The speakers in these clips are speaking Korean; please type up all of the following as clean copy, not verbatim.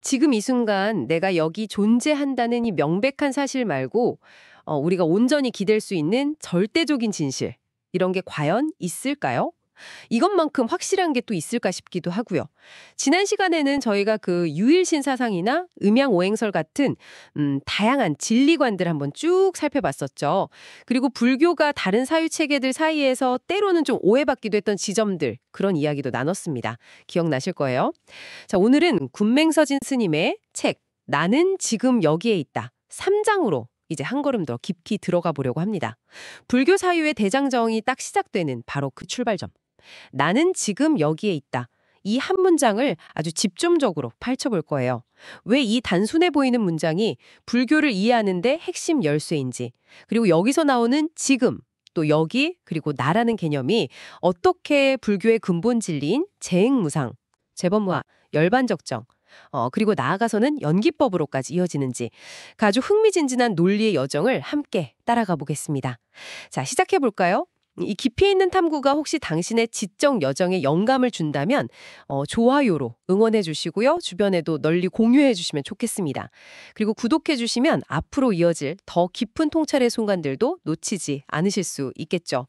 지금 이 순간 내가 여기 존재한다는 이 명백한 사실 말고 우리가 온전히 기댈 수 있는 절대적인 진실 이런 게 과연 있을까요? 이것만큼 확실한 게 또 있을까 싶기도 하고요. 지난 시간에는 저희가 그 유일신 사상이나 음양오행설 같은 다양한 진리관들 한번 쭉 살펴봤었죠. 그리고 불교가 다른 사유 체계들 사이에서 때로는 좀 오해받기도 했던 지점들 그런 이야기도 나눴습니다. 기억나실 거예요. 자, 오늘은 군맹서진 스님의 책 나는 지금 여기에 있다 3장으로 이제 한 걸음 더 깊이 들어가 보려고 합니다. 불교 사유의 대장정이 딱 시작되는 바로 그 출발점. 나는 지금 여기에 있다. 이 한 문장을 아주 집중적으로 파헤쳐볼 거예요. 왜 이 단순해 보이는 문장이 불교를 이해하는데 핵심 열쇠인지, 그리고 여기서 나오는 지금, 또 여기, 그리고 나라는 개념이 어떻게 불교의 근본 진리인 재행무상, 재범무화, 열반적정, 그리고 나아가서는 연기법으로까지 이어지는지 아주 흥미진진한 논리의 여정을 함께 따라가 보겠습니다. 자, 시작해 볼까요? 이 깊이 있는 탐구가 혹시 당신의 지적 여정에 영감을 준다면 좋아요로 응원해 주시고요. 주변에도 널리 공유해 주시면 좋겠습니다. 그리고 구독해 주시면 앞으로 이어질 더 깊은 통찰의 순간들도 놓치지 않으실 수 있겠죠.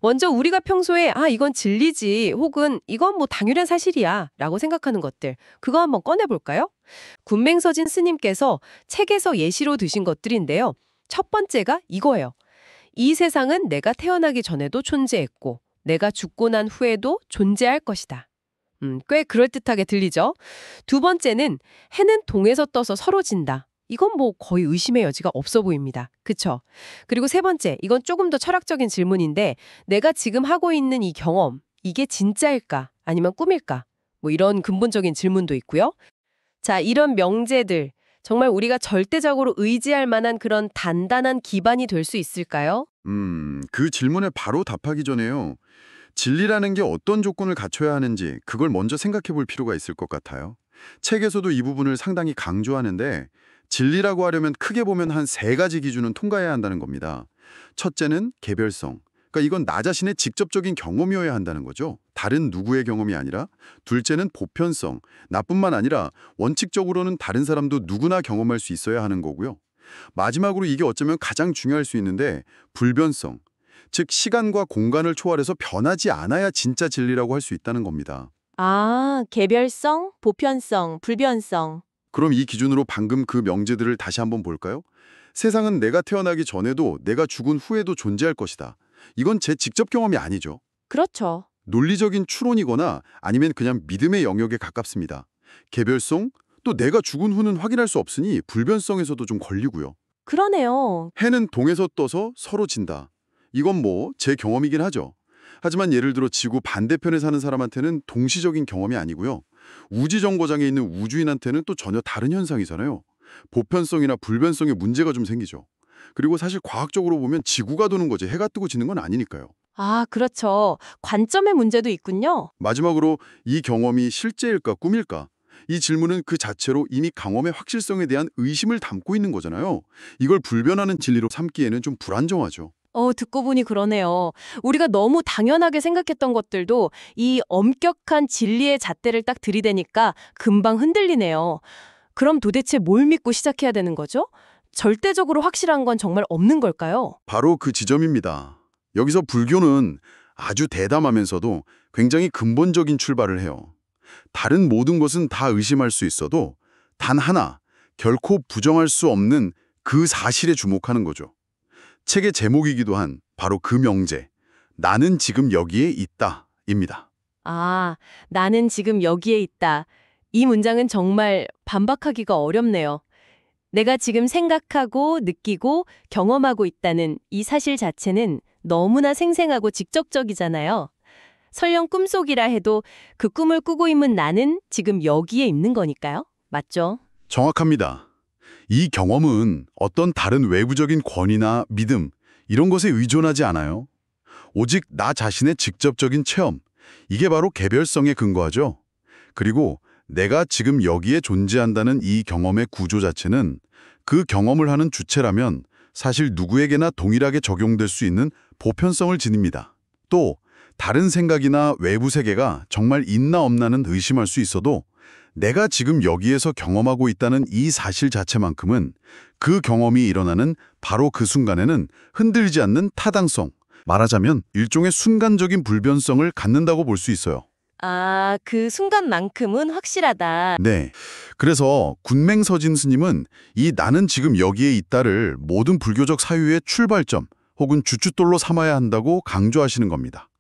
먼저 우리가 평소에 이건 진리지 혹은 이건 뭐 당연한 사실이야 라고 생각하는 것들 그거 한번 꺼내볼까요? 군맹서진 스님께서 책에서 예시로 드신 것들인데요. 첫 번째가 이거예요. 이 세상은 내가 태어나기 전에도 존재했고 내가 죽고 난 후에도 존재할 것이다. 꽤 그럴듯하게 들리죠? 두 번째는 해는 동에서 떠서 서로 진다. 이건 뭐 거의 의심의 여지가 없어 보입니다. 그쵸? 그리고 세 번째, 이건 조금 더 철학적인 질문인데 내가 지금 하고 있는 이 경험, 이게 진짜일까? 아니면 꿈일까? 뭐 이런 근본적인 질문도 있고요. 자, 이런 명제들 정말 우리가 절대적으로 의지할 만한 그런 단단한 기반이 될 수 있을까요? 그 질문에 바로 답하기 전에요. 진리라는 게 어떤 조건을 갖춰야 하는지 그걸 먼저 생각해 볼 필요가 있을 것 같아요. 책에서도 이 부분을 상당히 강조하는데 진리라고 하려면 크게 보면 한 세 가지 기준은 통과해야 한다는 겁니다. 첫째는 개별성. 그러니까 이건 나 자신의 직접적인 경험이어야 한다는 거죠. 다른 누구의 경험이 아니라. 둘째는 보편성. 나뿐만 아니라 원칙적으로는 다른 사람도 누구나 경험할 수 있어야 하는 거고요. 마지막으로 이게 어쩌면 가장 중요할 수 있는데 불변성. 즉 시간과 공간을 초월해서 변하지 않아야 진짜 진리라고 할 수 있다는 겁니다. 개별성, 보편성, 불변성. 그럼 이 기준으로 방금 그 명제들을 다시 한번 볼까요? 세상은 내가 태어나기 전에도 내가 죽은 후에도 존재할 것이다. 이건 제 직접 경험이 아니죠. 그렇죠. 논리적인 추론이거나 아니면 그냥 믿음의 영역에 가깝습니다. 개별성, 또 내가 죽은 후는 확인할 수 없으니 불변성에서도 좀 걸리고요. 그러네요. 해는 동에서 떠서 서로 진다. 이건 뭐 제 경험이긴 하죠. 하지만 예를 들어 지구 반대편에 사는 사람한테는 동시적인 경험이 아니고요. 우주정거장에 있는 우주인한테는 또 전혀 다른 현상이잖아요. 보편성이나 불변성에 문제가 좀 생기죠. 그리고 사실 과학적으로 보면 지구가 도는 거지 해가 뜨고 지는 건 아니니까요. 그렇죠. 관점의 문제도 있군요. 마지막으로 이 경험이 실제일까 꿈일까? 이 질문은 그 자체로 이미 경험의 확실성에 대한 의심을 담고 있는 거잖아요. 이걸 불변하는 진리로 삼기에는 좀 불안정하죠. 듣고 보니 그러네요. 우리가 너무 당연하게 생각했던 것들도 이 엄격한 진리의 잣대를 딱 들이대니까 금방 흔들리네요. 그럼 도대체 뭘 믿고 시작해야 되는 거죠? 절대적으로 확실한 건 정말 없는 걸까요? 바로 그 지점입니다. 여기서 불교는 아주 대담하면서도 굉장히 근본적인 출발을 해요. 다른 모든 것은 다 의심할 수 있어도 단 하나, 결코 부정할 수 없는 그 사실에 주목하는 거죠. 책의 제목이기도 한 바로 그 명제, 나는 지금 여기에 있다, 입니다. 나는 지금 여기에 있다. 이 문장은 정말 반박하기가 어렵네요. 내가 지금 생각하고 느끼고 경험하고 있다는 이 사실 자체는 너무나 생생하고 직접적이잖아요. 설령 꿈속이라 해도 그 꿈을 꾸고 있는 나는 지금 여기에 있는 거니까요. 맞죠? 정확합니다. 이 경험은 어떤 다른 외부적인 권위나 믿음, 이런 것에 의존하지 않아요. 오직 나 자신의 직접적인 체험, 이게 바로 개별성에 근거하죠. 그리고 내가 지금 여기에 존재한다는 이 경험의 구조 자체는 그 경험을 하는 주체라면 사실 누구에게나 동일하게 적용될 수 있는 보편성을 지닙니다. 또 다른 생각이나 외부 세계가 정말 있나 없나는 의심할 수 있어도 내가 지금 여기에서 경험하고 있다는 이 사실 자체만큼은 그 경험이 일어나는 바로 그 순간에는 흔들리지 않는 타당성, 말하자면 일종의 순간적인 불변성을 갖는다고 볼 수 있어요. 아, 그 순간만큼은 확실하다. 네. 그래서 군맹서진 스님은 이 나는 지금 여기에 있다를 모든 불교적 사유의 출발점 혹은 주춧돌로 삼아야 한다고 강조하시는 겁니다.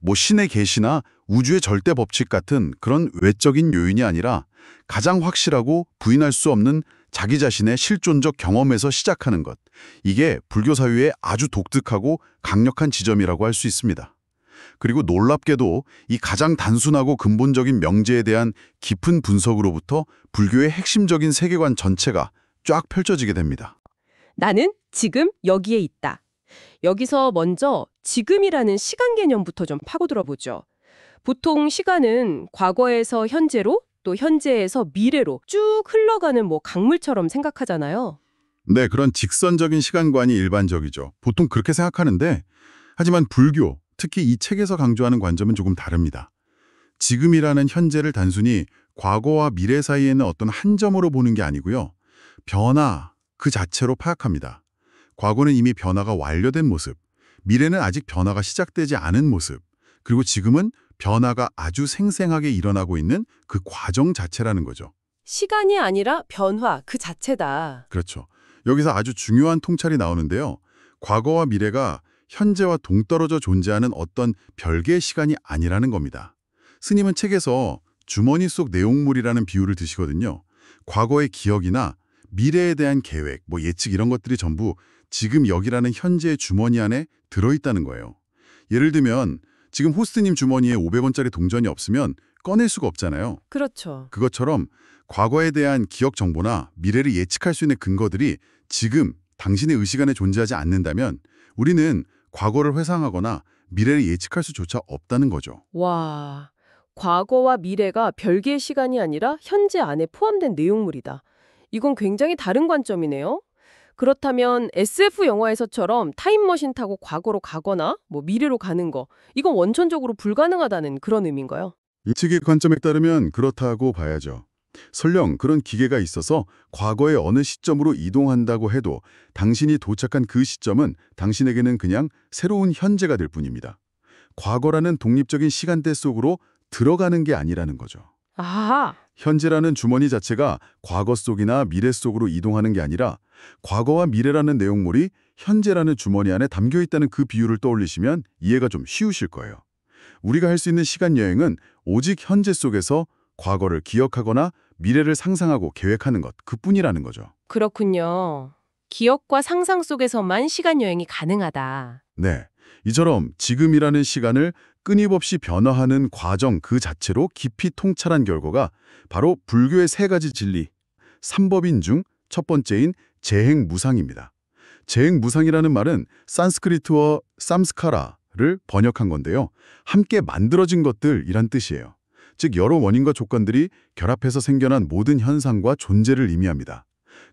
뭐 신의 계시나 우주의 절대 법칙 같은 그런 외적인 요인이 아니라 가장 확실하고 부인할 수 없는 자기 자신의 실존적 경험에서 시작하는 것. 이게 불교 사유의 아주 독특하고 강력한 지점이라고 할 수 있습니다. 그리고 놀랍게도 이 가장 단순하고 근본적인 명제에 대한 깊은 분석으로부터 불교의 핵심적인 세계관 전체가 쫙 펼쳐지게 됩니다. 나는 지금 여기에 있다. 여기서 먼저 지금이라는 시간 개념부터 좀 파고들어 보죠. 보통 시간은 과거에서 현재로 또 현재에서 미래로 쭉 흘러가는 뭐 강물처럼 생각하잖아요. 네, 그런 직선적인 시간관이 일반적이죠. 보통 그렇게 생각하는데 하지만 불교, 특히 이 책에서 강조하는 관점은 조금 다릅니다. 지금이라는 현재를 단순히 과거와 미래 사이에는 어떤 한 점으로 보는 게 아니고요. 변화 그 자체로 파악합니다. 과거는 이미 변화가 완료된 모습, 미래는 아직 변화가 시작되지 않은 모습, 그리고 지금은 변화가 아주 생생하게 일어나고 있는 그 과정 자체라는 거죠. 시간이 아니라 변화 그 자체다. 그렇죠. 여기서 아주 중요한 통찰이 나오는데요. 과거와 미래가 현재와 동떨어져 존재하는 어떤 별개의 시간이 아니라는 겁니다. 스님은 책에서 주머니 속 내용물이라는 비유를 드시거든요. 과거의 기억이나 미래에 대한 계획, 예측 이런 것들이 전부 지금 여기라는 현재의 주머니 안에 들어있다는 거예요. 예를 들면 지금 호스트님 주머니에 500원짜리 동전이 없으면 꺼낼 수가 없잖아요. 그렇죠. 그것처럼 과거에 대한 기억 정보나 미래를 예측할 수 있는 근거들이 지금 당신의 의식 안에 존재하지 않는다면 우리는 과거를 회상하거나 미래를 예측할 수조차 없다는 거죠. 와, 과거와 미래가 별개의 시간이 아니라 현재 안에 포함된 내용물이다. 이건 굉장히 다른 관점이네요. 그렇다면 SF 영화에서처럼 타임머신 타고 과거로 가거나 미래로 가는 거, 이건 원천적으로 불가능하다는 그런 의미인가요? 이 측의 관점에 따르면 그렇다고 봐야죠. 설령 그런 기계가 있어서 과거의 어느 시점으로 이동한다고 해도 당신이 도착한 그 시점은 당신에게는 그냥 새로운 현재가 될 뿐입니다. 과거라는 독립적인 시간대 속으로 들어가는 게 아니라는 거죠. 아하. 현재라는 주머니 자체가 과거 속이나 미래 속으로 이동하는 게 아니라 과거와 미래라는 내용물이 현재라는 주머니 안에 담겨 있다는 그 비유를 떠올리시면 이해가 좀 쉬우실 거예요. 우리가 할 수 있는 시간 여행은 오직 현재 속에서 과거를 기억하거나 미래를 상상하고 계획하는 것, 그뿐이라는 거죠. 그렇군요. 기억과 상상 속에서만 시간 여행이 가능하다. 네, 이처럼 지금이라는 시간을 끊임없이 변화하는 과정 그 자체로 깊이 통찰한 결과가 바로 불교의 세 가지 진리, 삼법인 중 첫 번째인 재행무상입니다. 재행무상이라는 말은 산스크리트어 삼스카라를 번역한 건데요. 함께 만들어진 것들이란 뜻이에요. 즉 여러 원인과 조건들이 결합해서 생겨난 모든 현상과 존재를 의미합니다.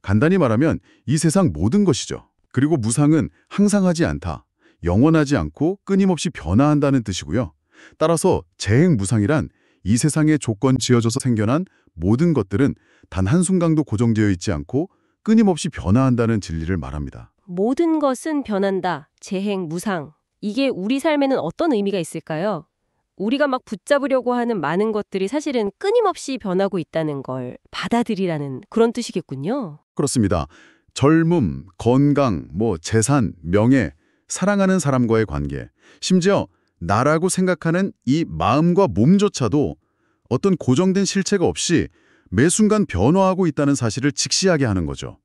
간단히 말하면 이 세상 모든 것이죠. 그리고 무상은 항상하지 않다, 영원하지 않고 끊임없이 변화한다는 뜻이고요. 따라서 재행무상이란 이 세상에 조건 지어져서 생겨난 모든 것들은 단 한순간도 고정되어 있지 않고 끊임없이 변화한다는 진리를 말합니다. 모든 것은 변한다. 재행무상. 이게 우리 삶에는 어떤 의미가 있을까요? 우리가 막 붙잡으려고 하는 많은 것들이 사실은 끊임없이 변하고 있다는 걸 받아들이라는 그런 뜻이겠군요. 그렇습니다. 젊음, 건강, 재산, 명예, 사랑하는 사람과의 관계, 심지어 나라고 생각하는 이 마음과 몸조차도 어떤 고정된 실체가 없이 매 순간 변화하고 있다는 사실을 직시하게 하는 거죠.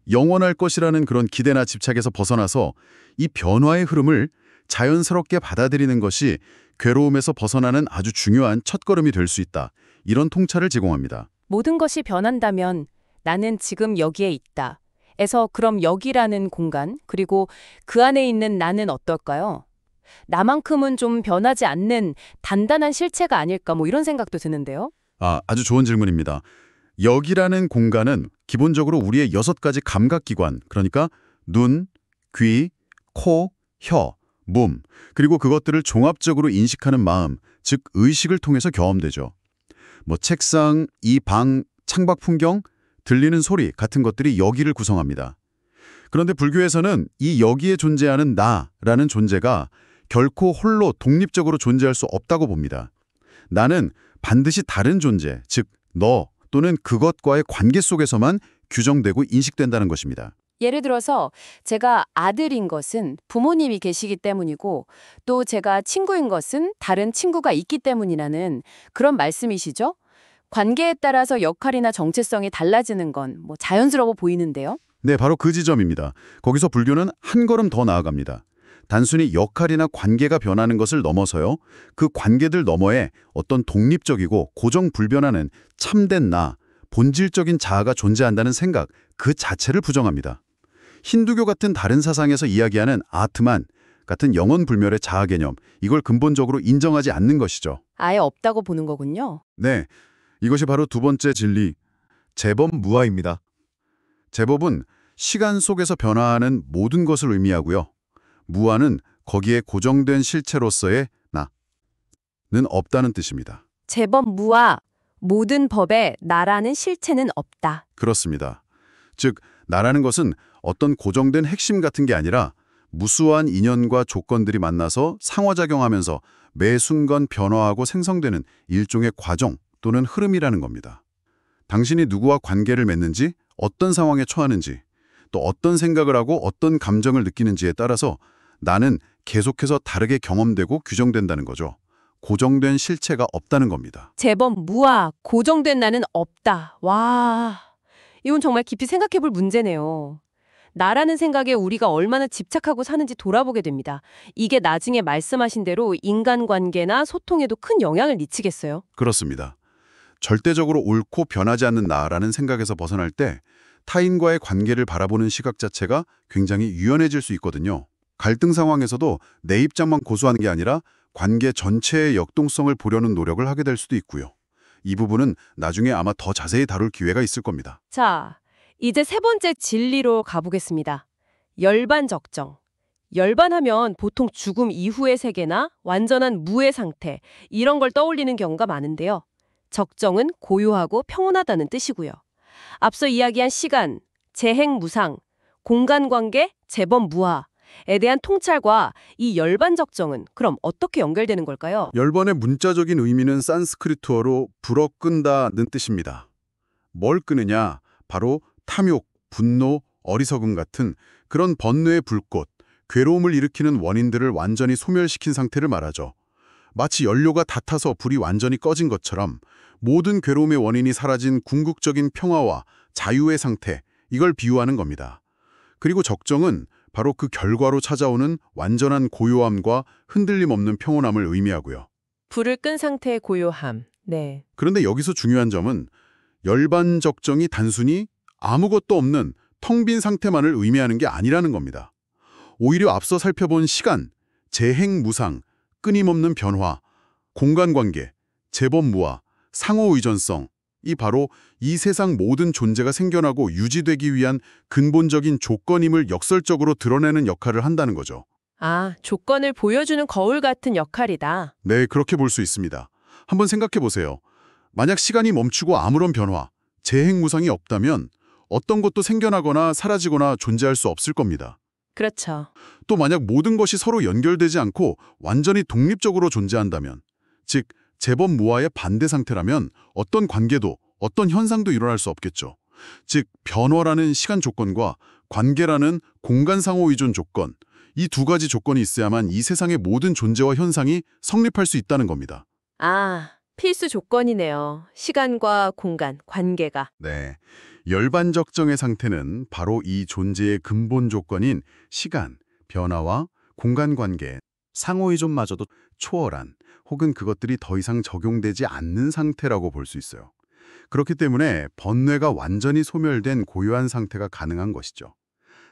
영원할 것이라는 그런 기대나 집착에서 벗어나서 이 변화의 흐름을 자연스럽게 받아들이는 것이 괴로움에서 벗어나는 아주 중요한 첫걸음이 될 수 있다. 이런 통찰을 제공합니다. 모든 것이 변한다면 나는 지금 여기에 있다. 에서 그럼 여기라는 공간, 그리고 그 안에 있는 나는 어떨까요? 나만큼은 좀 변하지 않는 단단한 실체가 아닐까 이런 생각도 드는데요. 아주 좋은 질문입니다. 여기라는 공간은 기본적으로 우리의 6가지 감각기관, 그러니까 눈, 귀, 코, 혀, 몸, 그리고 그것들을 종합적으로 인식하는 마음, 즉 의식을 통해서 경험되죠. 뭐 책상, 이 방, 창밖 풍경, 들리는 소리 같은 것들이 여기를 구성합니다. 그런데 불교에서는 이 여기에 존재하는 나라는 존재가 결코 홀로 독립적으로 존재할 수 없다고 봅니다. 나는 반드시 다른 존재, 즉 너 또는 그것과의 관계 속에서만 규정되고 인식된다는 것입니다. 예를 들어서 제가 아들인 것은 부모님이 계시기 때문이고 또 제가 친구인 것은 다른 친구가 있기 때문이라는 그런 말씀이시죠? 관계에 따라서 역할이나 정체성이 달라지는 건 뭐 자연스러워 보이는데요. 네, 바로 그 지점입니다. 거기서 불교는 한 걸음 더 나아갑니다. 단순히 역할이나 관계가 변하는 것을 넘어서요. 그 관계들 너머에 어떤 독립적이고 고정불변하는 참된 나, 본질적인 자아가 존재한다는 생각, 그 자체를 부정합니다. 힌두교 같은 다른 사상에서 이야기하는 아트만 같은 영원불멸의 자아 개념, 이걸 근본적으로 인정하지 않는 것이죠. 아예 없다고 보는 거군요. 네, 이것이 바로 두 번째 진리, 제법무아입니다. 제법은 시간 속에서 변화하는 모든 것을 의미하고요. 무아는 거기에 고정된 실체로서의 나는 없다는 뜻입니다. 제법무아, 모든 법에 나라는 실체는 없다. 그렇습니다. 즉, 나라는 것은 어떤 고정된 핵심 같은 게 아니라 무수한 인연과 조건들이 만나서 상호작용하면서 매 순간 변화하고 생성되는 일종의 과정 또는 흐름이라는 겁니다. 당신이 누구와 관계를 맺는지, 어떤 상황에 처하는지, 또 어떤 생각을 하고 어떤 감정을 느끼는지에 따라서 나는 계속해서 다르게 경험되고 규정된다는 거죠. 고정된 실체가 없다는 겁니다. 제법무아, 고정된 나는 없다. 와, 이건 정말 깊이 생각해 볼 문제네요. 나라는 생각에 우리가 얼마나 집착하고 사는지 돌아보게 됩니다. 이게 나중에 말씀하신 대로 인간관계나 소통에도 큰 영향을 미치겠어요. 그렇습니다. 절대적으로 옳고 변하지 않는 나라는 생각에서 벗어날 때 타인과의 관계를 바라보는 시각 자체가 굉장히 유연해질 수 있거든요. 갈등 상황에서도 내 입장만 고수하는 게 아니라 관계 전체의 역동성을 보려는 노력을 하게 될 수도 있고요. 이 부분은 나중에 아마 더 자세히 다룰 기회가 있을 겁니다. 자, 이제 세 번째 진리로 가보겠습니다. 열반적정. 열반하면 보통 죽음 이후의 세계나 완전한 무의 상태, 이런 걸 떠올리는 경우가 많은데요. 적정은 고요하고 평온하다는 뜻이고요. 앞서 이야기한 시간, 재행무상, 공간관계, 제법무아에 대한 통찰과 이 열반적정은 그럼 어떻게 연결되는 걸까요? 열반의 문자적인 의미는 산스크리트어로 불어 끈다는 뜻입니다. 뭘 끄느냐? 바로 탐욕, 분노, 어리석음 같은 그런 번뇌의 불꽃, 괴로움을 일으키는 원인들을 완전히 소멸시킨 상태를 말하죠. 마치 연료가 다 타서 불이 완전히 꺼진 것처럼 모든 괴로움의 원인이 사라진 궁극적인 평화와 자유의 상태, 이걸 비유하는 겁니다. 그리고 적정은 바로 그 결과로 찾아오는 완전한 고요함과 흔들림 없는 평온함을 의미하고요. 불을 끈 상태의 고요함. 네. 그런데 여기서 중요한 점은 열반적정이 단순히 아무것도 없는 텅 빈 상태만을 의미하는 게 아니라는 겁니다. 오히려 앞서 살펴본 시간, 재행무상, 끊임없는 변화, 공간관계, 제법무아, 상호의존성, 이 바로 이 세상 모든 존재가 생겨나고 유지되기 위한 근본적인 조건임을 역설적으로 드러내는 역할을 한다는 거죠. 아, 조건을 보여주는 거울 같은 역할이다. 네, 그렇게 볼 수 있습니다. 한번 생각해 보세요. 만약 시간이 멈추고 아무런 변화, 재행무상이 없다면 어떤 것도 생겨나거나 사라지거나 존재할 수 없을 겁니다. 그렇죠. 또 만약 모든 것이 서로 연결되지 않고 완전히 독립적으로 존재한다면, 즉 제법무아의 반대 상태라면 어떤 관계도 어떤 현상도 일어날 수 없겠죠. 즉 변화라는 시간 조건과 관계라는 공간 상호 의존 조건, 이 두 가지 조건이 있어야만 이 세상의 모든 존재와 현상이 성립할 수 있다는 겁니다. 아, 필수 조건이네요. 시간과 공간, 관계가. 네, 열반적정의 상태는 바로 이 존재의 근본 조건인 시간, 변화와 공간관계, 상호의존마저도 초월한 혹은 그것들이 더 이상 적용되지 않는 상태라고 볼 수 있어요. 그렇기 때문에 번뇌가 완전히 소멸된 고요한 상태가 가능한 것이죠.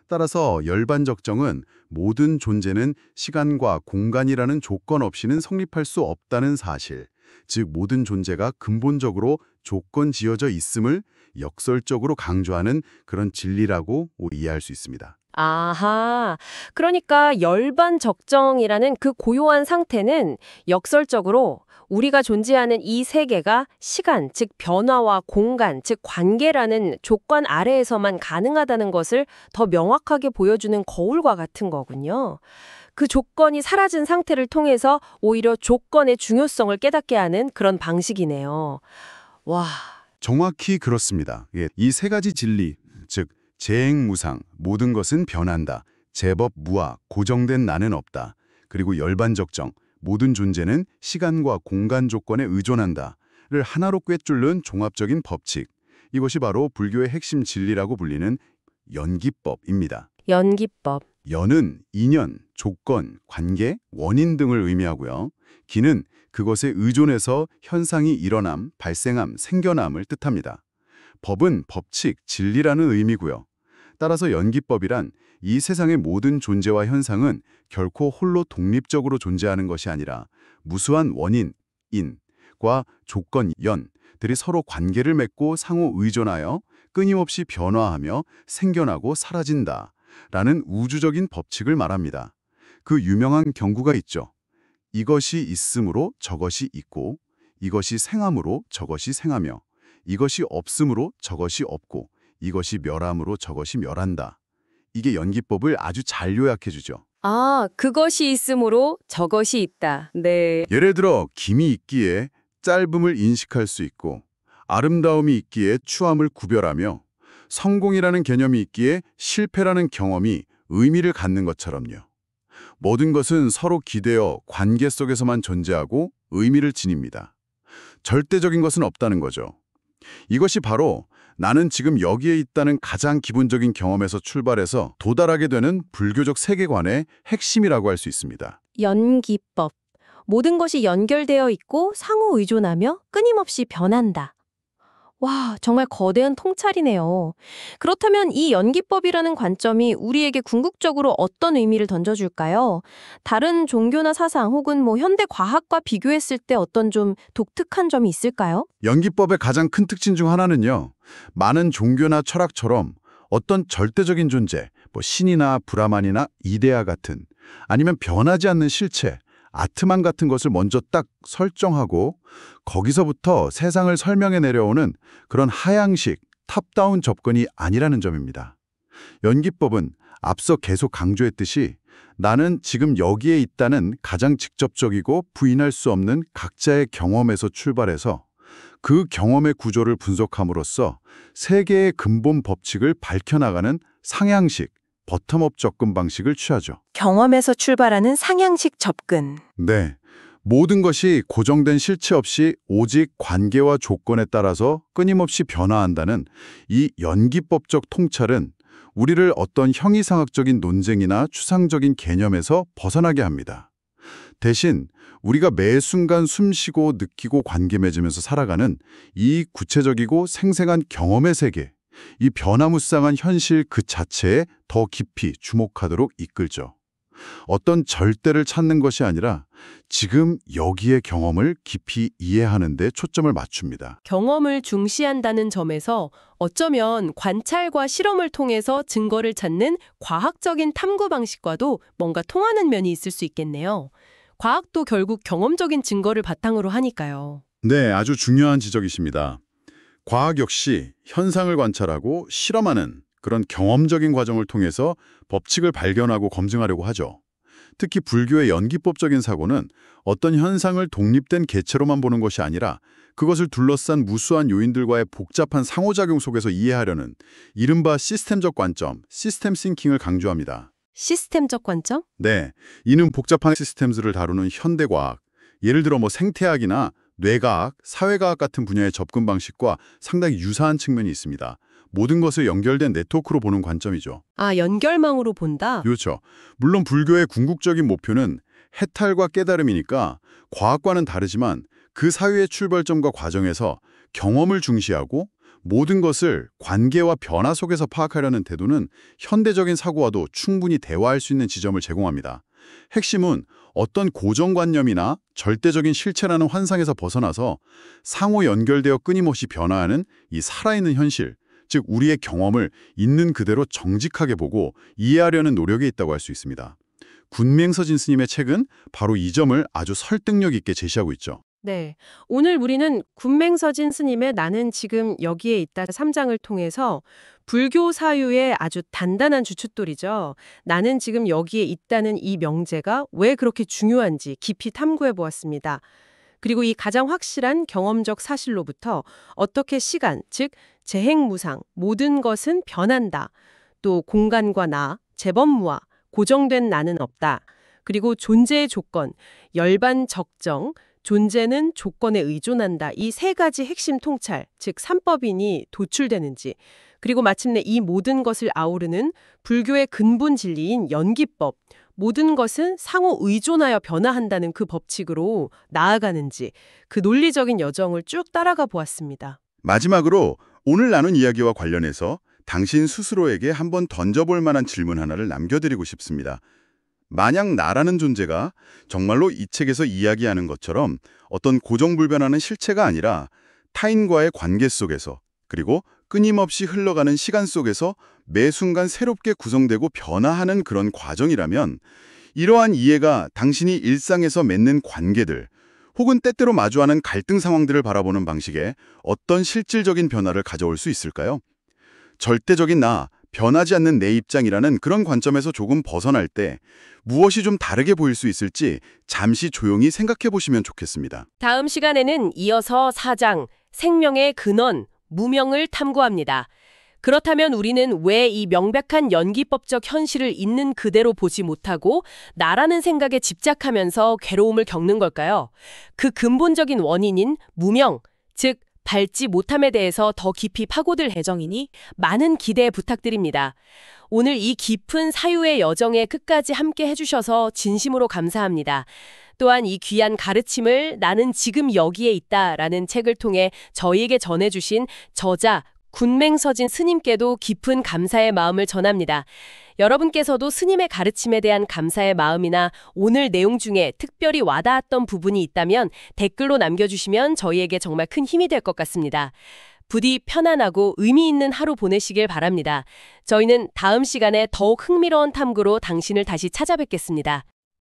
따라서 열반적정은 모든 존재는 시간과 공간이라는 조건 없이는 성립할 수 없다는 사실, 즉 모든 존재가 근본적으로 조건 지어져 있음을 역설적으로 강조하는 그런 진리라고 이해할 수 있습니다. 아하. 그러니까 열반 적정이라는 그 고요한 상태는 역설적으로 우리가 존재하는 이 세계가 시간, 즉 변화와 공간, 즉 관계라는 조건 아래에서만 가능하다는 것을 더 명확하게 보여주는 거울과 같은 거군요. 그 조건이 사라진 상태를 통해서 오히려 조건의 중요성을 깨닫게 하는 그런 방식이네요. 와. 정확히 그렇습니다. 예, 이 세 가지 진리, 즉 재행무상, 모든 것은 변한다, 제법 무아, 고정된 나는 없다, 그리고 열반적정, 모든 존재는 시간과 공간 조건에 의존한다를 하나로 꿰뚫는 종합적인 법칙. 이것이 바로 불교의 핵심 진리라고 불리는 연기법입니다. 연기법. 연은 인연, 조건, 관계, 원인 등을 의미하고요. 기는 그것에 의존해서 현상이 일어남, 발생함, 생겨남을 뜻합니다. 법은 법칙, 진리라는 의미고요. 따라서 연기법이란 이 세상의 모든 존재와 현상은 결코 홀로 독립적으로 존재하는 것이 아니라 무수한 원인, 인과 조건, 연들이 서로 관계를 맺고 상호 의존하여 끊임없이 변화하며 생겨나고 사라진다 라는 우주적인 법칙을 말합니다. 그 유명한 경구가 있죠. 이것이 있으므로 저것이 있고, 이것이 생함으로 저것이 생하며, 이것이 없으므로 저것이 없고, 이것이 멸함으로 저것이 멸한다. 이게 연기법을 아주 잘 요약해주죠. 아, 그것이 있으므로 저것이 있다. 네. 예를 들어 김이 있기에 짧음을 인식할 수 있고, 아름다움이 있기에 추함을 구별하며, 성공이라는 개념이 있기에 실패라는 경험이 의미를 갖는 것처럼요. 모든 것은 서로 기대어 관계 속에서만 존재하고 의미를 지닙니다. 절대적인 것은 없다는 거죠. 이것이 바로 나는 지금 여기에 있다는 가장 기본적인 경험에서 출발해서 도달하게 되는 불교적 세계관의 핵심이라고 할 수 있습니다. 연기법. 모든 것이 연결되어 있고 상호 의존하며 끊임없이 변한다. 와, 정말 거대한 통찰이네요. 그렇다면 이 연기법이라는 관점이 우리에게 궁극적으로 어떤 의미를 던져줄까요? 다른 종교나 사상 혹은 현대 과학과 비교했을 때 어떤 좀 독특한 점이 있을까요? 연기법의 가장 큰 특징 중 하나는요. 많은 종교나 철학처럼 어떤 절대적인 존재, 신이나 브라만이나 이데아 같은, 아니면 변하지 않는 실체, 아트만 같은 것을 먼저 딱 설정하고 거기서부터 세상을 설명해 내려오는 그런 하향식, 탑다운 접근이 아니라는 점입니다. 연기법은 앞서 계속 강조했듯이 나는 지금 여기에 있다는 가장 직접적이고 부인할 수 없는 각자의 경험에서 출발해서 그 경험의 구조를 분석함으로써 세계의 근본 법칙을 밝혀나가는 상향식, 버텀업 접근 방식을 취하죠. 경험에서 출발하는 상향식 접근. 네, 모든 것이 고정된 실체 없이 오직 관계와 조건에 따라서 끊임없이 변화한다는 이 연기법적 통찰은 우리를 어떤 형이상학적인 논쟁이나 추상적인 개념에서 벗어나게 합니다. 대신 우리가 매 순간 숨쉬고 느끼고 관계 맺으면서 살아가는 이 구체적이고 생생한 경험의 세계, 이 변화무쌍한 현실 그 자체에 더 깊이 주목하도록 이끌죠. 어떤 절대를 찾는 것이 아니라 지금 여기의 경험을 깊이 이해하는 데 초점을 맞춥니다. 경험을 중시한다는 점에서 어쩌면 관찰과 실험을 통해서 증거를 찾는 과학적인 탐구 방식과도 뭔가 통하는 면이 있을 수 있겠네요. 과학도 결국 경험적인 증거를 바탕으로 하니까요. 네, 아주 중요한 지적이십니다. 과학 역시 현상을 관찰하고 실험하는 그런 경험적인 과정을 통해서 법칙을 발견하고 검증하려고 하죠. 특히 불교의 연기법적인 사고는 어떤 현상을 독립된 개체로만 보는 것이 아니라 그것을 둘러싼 무수한 요인들과의 복잡한 상호작용 속에서 이해하려는 이른바 시스템적 관점, 시스템 싱킹을 강조합니다. 시스템적 관점? 네, 이는 복잡한 시스템들을 다루는 현대과학, 예를 들어 생태학이나 뇌과학, 사회과학 같은 분야의 접근 방식과 상당히 유사한 측면이 있습니다. 모든 것을 연결된 네트워크로 보는 관점이죠. 아, 연결망으로 본다? 그렇죠. 물론 불교의 궁극적인 목표는 해탈과 깨달음이니까 과학과는 다르지만 그 사유의 출발점과 과정에서 경험을 중시하고 모든 것을 관계와 변화 속에서 파악하려는 태도는 현대적인 사고와도 충분히 대화할 수 있는 지점을 제공합니다. 핵심은 어떤 고정관념이나 절대적인 실체라는 환상에서 벗어나서 상호 연결되어 끊임없이 변화하는 이 살아있는 현실, 즉 우리의 경험을 있는 그대로 정직하게 보고 이해하려는 노력에 있다고 할 수 있습니다. 군맹서진 스님의 책은 바로 이 점을 아주 설득력 있게 제시하고 있죠. 네. 오늘 우리는 군맹서진 스님의 나는 지금 여기에 있다 3장을 통해서 불교 사유의 아주 단단한 주춧돌이죠. 나는 지금 여기에 있다는 이 명제가 왜 그렇게 중요한지 깊이 탐구해 보았습니다. 그리고 이 가장 확실한 경험적 사실로부터 어떻게 시간, 즉 재행무상, 모든 것은 변한다. 또 공간과 나, 재범무화, 고정된 나는 없다. 그리고 존재의 조건, 열반 적정, 존재는 조건에 의존한다. 이 세 가지 핵심 통찰, 즉 삼법인이 도출되는지, 그리고 마침내 이 모든 것을 아우르는 불교의 근본 진리인 연기법, 모든 것은 상호 의존하여 변화한다는 그 법칙으로 나아가는지 그 논리적인 여정을 쭉 따라가 보았습니다. 마지막으로 오늘 나눈 이야기와 관련해서 당신 스스로에게 한번 던져볼 만한 질문 하나를 남겨드리고 싶습니다. 만약 나라는 존재가 정말로 이 책에서 이야기하는 것처럼 어떤 고정불변하는 실체가 아니라 타인과의 관계 속에서 그리고 끊임없이 흘러가는 시간 속에서 매 순간 새롭게 구성되고 변화하는 그런 과정이라면 이러한 이해가 당신이 일상에서 맺는 관계들 혹은 때때로 마주하는 갈등 상황들을 바라보는 방식에 어떤 실질적인 변화를 가져올 수 있을까요? 절대적인 나, 변하지 않는 내 입장이라는 그런 관점에서 조금 벗어날 때 무엇이 좀 다르게 보일 수 있을지 잠시 조용히 생각해 보시면 좋겠습니다. 다음 시간에는 이어서 4장 생명의 근원, 무명을 탐구합니다. 그렇다면 우리는 왜 이 명백한 연기법적 현실을 있는 그대로 보지 못하고 나라는 생각에 집착하면서 괴로움을 겪는 걸까요? 그 근본적인 원인인 무명, 즉 밟지 못함에 대해서 더 깊이 파고들 예정이니 많은 기대 부탁드립니다. 오늘 이 깊은 사유의 여정에 끝까지 함께 해주셔서 진심으로 감사합니다. 또한 이 귀한 가르침을 나는 지금 여기에 있다라는 책을 통해 저희에게 전해주신 저자 군맹서진 스님께도 깊은 감사의 마음을 전합니다. 여러분께서도 스님의 가르침에 대한 감사의 마음이나 오늘 내용 중에 특별히 와닿았던 부분이 있다면 댓글로 남겨주시면 저희에게 정말 큰 힘이 될 것 같습니다. 부디 편안하고 의미 있는 하루 보내시길 바랍니다. 저희는 다음 시간에 더욱 흥미로운 탐구로 당신을 다시 찾아뵙겠습니다.